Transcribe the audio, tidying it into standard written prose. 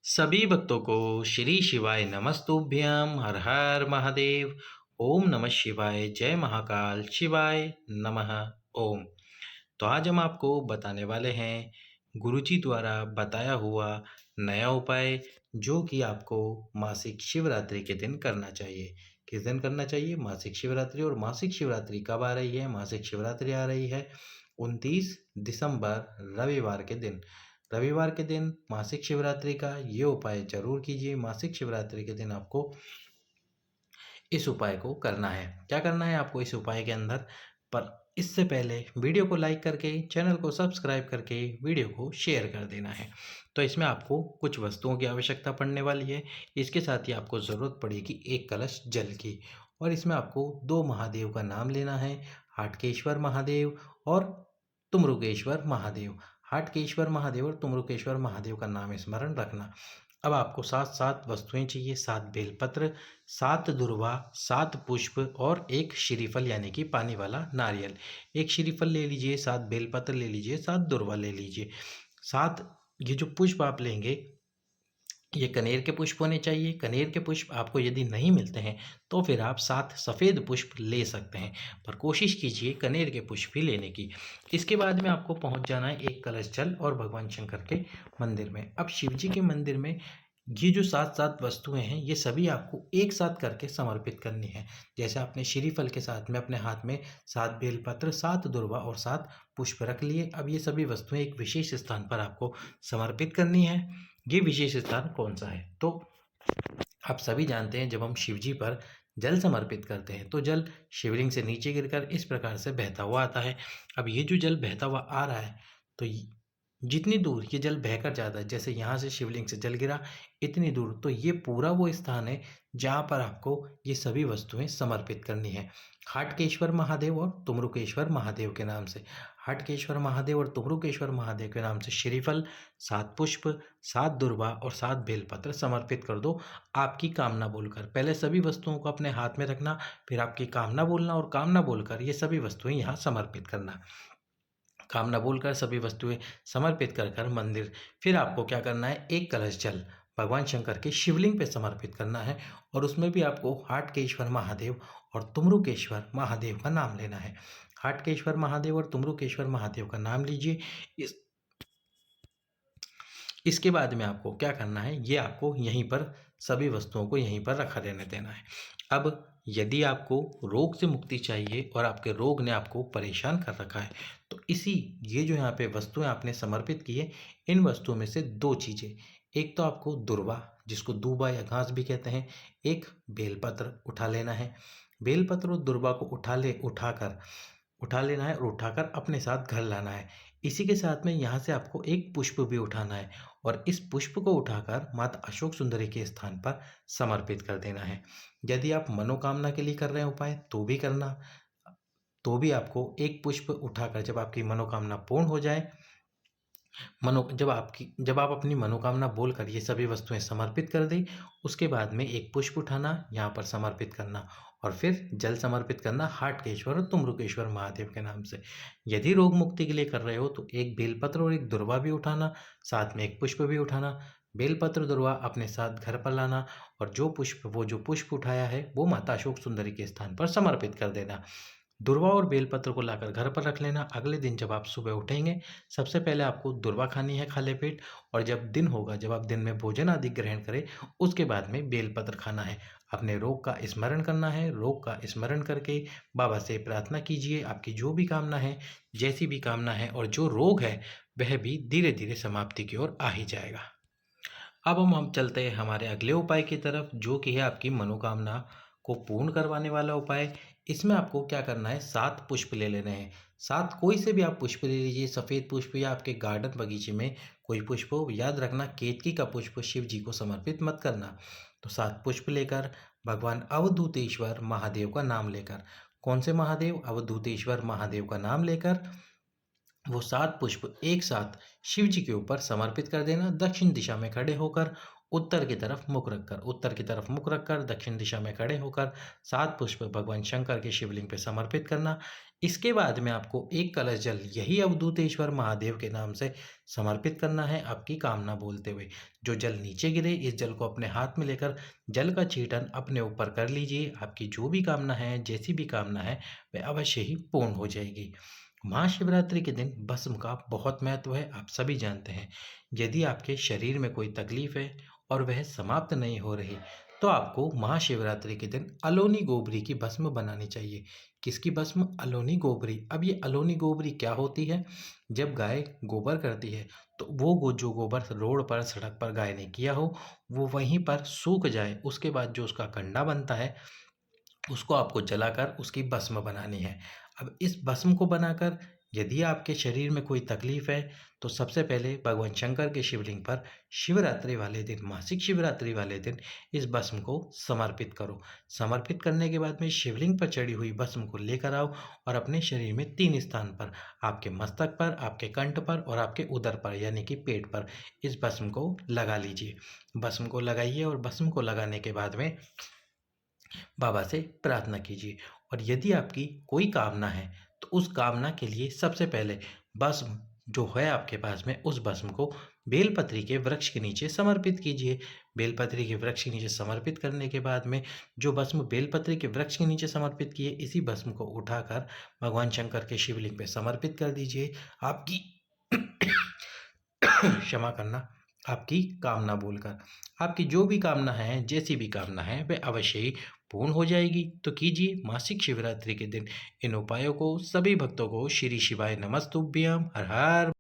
सभी भक्तों को श्री शिवाय नमस्तुभ्यं हर हर महादेव। ओम नमः शिवाय, जय महाकाल, शिवाय नमः। ओम। तो आज हम आपको बताने वाले हैं गुरुजी द्वारा बताया हुआ नया उपाय, जो कि आपको मासिक शिवरात्रि के दिन करना चाहिए। किस दिन करना चाहिए? मासिक शिवरात्रि। और मासिक शिवरात्रि कब आ रही है? मासिक शिवरात्रि आ रही है 29 दिसंबर रविवार के दिन। रविवार के दिन मासिक शिवरात्रि का ये उपाय जरूर कीजिए। मासिक शिवरात्रि के दिन आपको इस उपाय को करना है। क्या करना है आपको इस उपाय के अंदर? पर इससे पहले वीडियो को लाइक करके, चैनल को सब्सक्राइब करके वीडियो को शेयर कर देना है। तो इसमें आपको कुछ वस्तुओं की आवश्यकता पड़ने वाली है। इसके साथ ही आपको ज़रूरत पड़ेगी एक कलश जल की। और इसमें आपको दो महादेव का नाम लेना है, हाटकेश्वर महादेव और तुमरुकेश्वर महादेव। हाटकेश्वर महादेव और तुमरुकेश्वर महादेव का नाम स्मरण रखना। अब आपको 7 वस्तुएं चाहिए। 7 बेलपत्र, 7 दुर्वा, 7 पुष्प और एक श्रीफल यानी कि पानी वाला नारियल। एक श्रीफल ले लीजिए, 7 बेलपत्र ले लीजिए, 7 दुर्वा ले लीजिए। 7 ये जो पुष्प आप लेंगे, ये कनेर के पुष्प होने चाहिए। कनेर के पुष्प आपको यदि नहीं मिलते हैं तो फिर आप 7 सफ़ेद पुष्प ले सकते हैं, पर कोशिश कीजिए कनेर के पुष्प ही लेने की। इसके बाद में आपको पहुंच जाना है एक कलश जल और भगवान शंकर के मंदिर में। अब शिव जी के मंदिर में ये जो 7 वस्तुएं हैं, ये सभी आपको एक साथ करके समर्पित करनी है। जैसे आपने श्रीफल के साथ में अपने हाथ में 7 बेलपत्र, 7 दुर्वा और 7 पुष्प रख लिए। अब ये सभी वस्तुएं एक विशेष स्थान पर आपको समर्पित करनी है। ये विशेष स्थान कौन सा है? तो आप सभी जानते हैं, जब हम शिव जी पर जल समर्पित करते हैं तो जल शिवलिंग से नीचे गिरकर इस प्रकार से बहता हुआ आता है। अब ये जो जल बहता हुआ आ रहा है, तो जितनी दूर ये जल बहकर जाता है, जैसे यहाँ से शिवलिंग से जल गिरा इतनी दूर, तो ये पूरा वो स्थान है जहाँ पर आपको ये सभी वस्तुएं समर्पित करनी है। हाटकेश्वर महादेव और तुमरुकेश्वर महादेव के नाम से। हाटकेश्वर महादेव और तुमरुकेश्वर महादेव के नाम से श्रीफल, 7 पुष्प, 7 दुर्वा और 7 बेलपत्र समर्पित कर दो आपकी कामना बोलकर। पहले सभी वस्तुओं को अपने हाथ में रखना, फिर आपकी कामना बोलना और कामना बोलकर ये सभी वस्तुएं यहाँ समर्पित करना। कामना बोलकर सभी वस्तुएं समर्पित कर कर मंदिर, फिर आपको क्या करना है, एक कलश जल भगवान शंकर के शिवलिंग पे समर्पित करना है। और उसमें भी आपको हाटकेश्वर महादेव और तुमरुकेश्वर महादेव का नाम लेना है। हाटकेश्वर महादेव और तुमरुकेश्वर महादेव का नाम लीजिए। इस इसके बाद में आपको क्या करना है, ये आपको यहीं पर सभी वस्तुओं को यहीं पर रखा रहने देना है। अब यदि आपको रोग से मुक्ति चाहिए और आपके रोग ने आपको परेशान कर रखा है, तो ये जो यहाँ पे वस्तुएं आपने समर्पित की है, इन वस्तुओं में से 2 चीज़ें, एक तो आपको दुर्वा, जिसको दूबा या घास भी कहते हैं, एक बेलपत्र उठा लेना है। बेलपत्र और दुर्वा को उठा लेना है और उठाकर अपने साथ घर लाना है। इसी के साथ में यहाँ से आपको एक पुष्प भी उठाना है और इस पुष्प को उठाकर माता अशोक सुंदरी के स्थान पर समर्पित कर देना है। यदि आप मनोकामना के लिए कर रहे हैं उपाय, तो भी करना, तो भी आपको एक पुष्प उठाकर, जब आपकी मनोकामना पूर्ण हो जाए, जब आप अपनी मनोकामना बोलकर ये सभी वस्तुएं समर्पित कर दें, उसके बाद में एक पुष्प उठाना, यहाँ पर समर्पित करना और फिर जल समर्पित करना हाटकेश्वर और तुमरुकेश्वर महादेव के नाम से। यदि रोग मुक्ति के लिए कर रहे हो तो एक बेलपत्र और एक दुर्वा भी उठाना, साथ में एक पुष्प भी उठाना। बेलपत्र दुर्वा अपने साथ घर पर लाना और जो पुष्प उठाया है वो माता अशोक सुंदरी के स्थान पर समर्पित कर देना। दुर्वा और बेलपत्र को लाकर घर पर रख लेना। अगले दिन जब आप सुबह उठेंगे, सबसे पहले आपको दुर्वा खानी है खाली पेट, और जब दिन होगा, जब आप दिन में भोजन आदि ग्रहण करें, उसके बाद में बेलपत्र खाना है। अपने रोग का स्मरण करना है। रोग का स्मरण करके बाबा से प्रार्थना कीजिए, आपकी जो भी कामना है, जैसी भी कामना है, और जो रोग है वह भी धीरे धीरे समाप्ति की ओर आ ही जाएगा। अब हम चलते हैं हमारे अगले उपाय की तरफ, जो कि है आपकी मनोकामना को पूर्ण करवाने वाला उपाय। इसमें आपको क्या करना है, 7 पुष्प ले लेने हैं। 7 कोई से भी आप पुष्प ले लीजिए, सफ़ेद पुष्प या आपके गार्डन बगीचे में कोई पुष्प हो। याद रखना, केतकी का पुष्प शिव जी को समर्पित मत करना। तो 7 पुष्प लेकर भगवान अवधूतेश्वर महादेव का नाम लेकर, कौन से महादेव? अवधूतेश्वर महादेव का नाम लेकर वो 7 पुष्प एक साथ शिव जी के ऊपर समर्पित कर देना। दक्षिण दिशा में खड़े होकर उत्तर की तरफ मुख रखकर दक्षिण दिशा में खड़े होकर 7 पुष्प भगवान शंकर के शिवलिंग पे समर्पित करना। इसके बाद में आपको एक कलश जल यही अवधूतेश्वर महादेव के नाम से समर्पित करना है, आपकी कामना बोलते हुए। जो जल नीचे गिरे, इस जल को अपने हाथ में लेकर जल का छींटन अपने ऊपर कर लीजिए। आपकी जो भी कामना है, जैसी भी कामना है, वह अवश्य ही पूर्ण हो जाएगी। महाशिवरात्रि के दिन भस्म का बहुत महत्व है, आप सभी जानते हैं। यदि आपके शरीर में कोई तकलीफ है और वह समाप्त नहीं हो रही, तो आपको महाशिवरात्रि के दिन अलोनी गोबरी की भस्म बनानी चाहिए। किसकी भस्म? अलोनी गोबरी। अब ये अलोनी गोबरी क्या होती है? जब गाय गोबर करती है, तो जो गोबर रोड पर, सड़क पर गाय ने किया हो, वो वहीं पर सूख जाए। उसके बाद जो उसका कंडा बनता है, उसको आपको जलाकर उसकी भस्म बनानी है। अब इस भस्म को बनाकर यदि आपके शरीर में कोई तकलीफ है, तो सबसे पहले भगवान शंकर के शिवलिंग पर शिवरात्रि वाले दिन, मासिक शिवरात्रि वाले दिन इस भस्म को समर्पित करो। समर्पित करने के बाद में शिवलिंग पर चढ़ी हुई भस्म को लेकर आओ और अपने शरीर में 3 स्थान पर, आपके मस्तक पर, आपके कंठ पर और आपके उदर पर यानी कि पेट पर इस भस्म को लगा लीजिए। भस्म को लगाइए और भस्म को लगाने के बाद में बाबा से प्रार्थना कीजिए। और यदि आपकी कोई कामना है, तो उस कामना के लिए सबसे पहले भस्म जो है आपके पास में, उस भस्म को बेलपत्री के वृक्ष के नीचे समर्पित कीजिए। बेलपत्री के वृक्ष के नीचे समर्पित करने के बाद में जो भस्म बेलपत्री के वृक्ष के नीचे समर्पित किए, इसी भस्म को उठाकर भगवान शंकर के शिवलिंग पे समर्पित कर दीजिए। आपकी क्षमा करना, आपकी कामना बोलकर। आपकी जो भी कामना है, जैसी भी कामना है, वह अवश्य ही पूर्ण हो जाएगी। तो कीजिए मासिक शिवरात्रि के दिन इन उपायों को। सभी भक्तों को श्री शिवाय नमस्तुभ्यम। हर हर